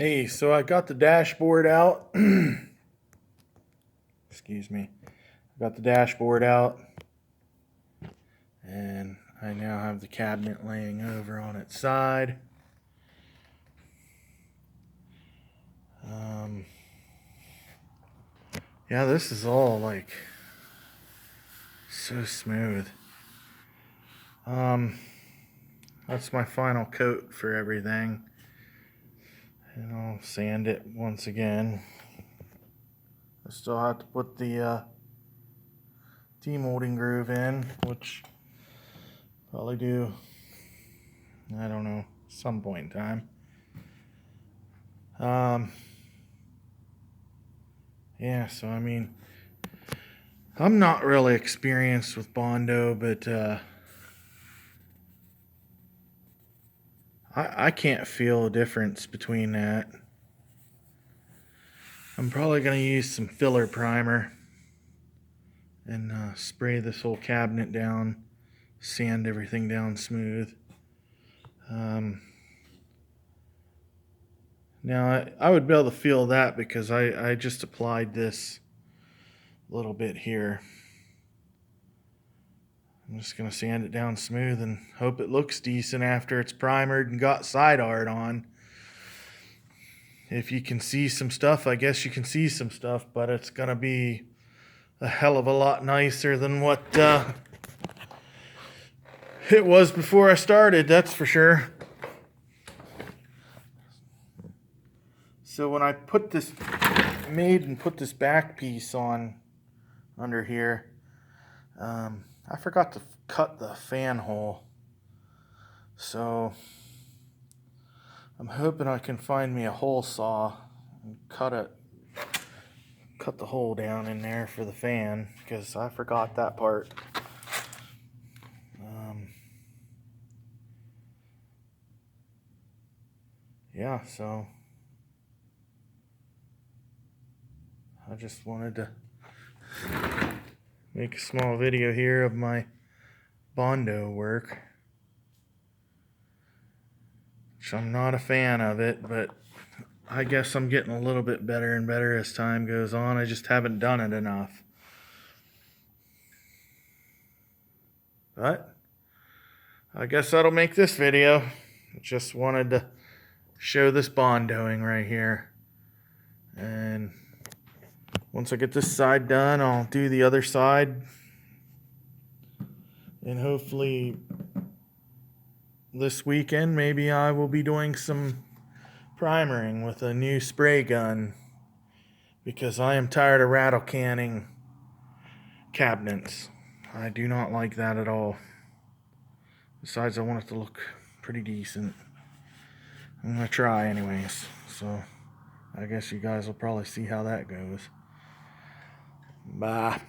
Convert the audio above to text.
Hey, so I got the dashboard out. Excuse me. I got the dashboard out, and I now have the cabinet laying over on its side. Yeah, this is all like so smooth. That's my final coat for everything. And I'll sand it once again. I still have to put the demolding groove in, which probably do, I don't know, some point in time. Yeah, so I mean, I'm not really experienced with Bondo, but I can't feel a difference between that. I'm probably going to use some filler primer and spray this whole cabinet down, sand everything down smooth. Now I would be able to feel that because I just applied this little bit here. I'm just going to sand it down smooth and hope it looks decent after it's primered and got side art on. If you can see some stuff, I guess you can see some stuff, but it's going to be a hell of a lot nicer than what it was before I started, that's for sure. So when I put this back piece on under here, I forgot to cut the fan hole. So I'm hoping I can find me a hole saw and cut the hole down in there for the fan, because I forgot that part. Yeah, so I just wanted to make a small video here of my Bondo work, which I'm not a fan of it, but I guess I'm getting a little bit better and better as time goes on. I just haven't done it enough. But I guess that'll make this video. Just wanted to show this Bondoing right here. And once I get this side done, I'll do the other side. And hopefully this weekend, maybe I will be doing some primering with a new spray gun, because I am tired of rattle canning cabinets. I do not like that at all. Besides, I want it to look pretty decent. I'm going to try anyways. So I guess you guys will probably see how that goes. Bye.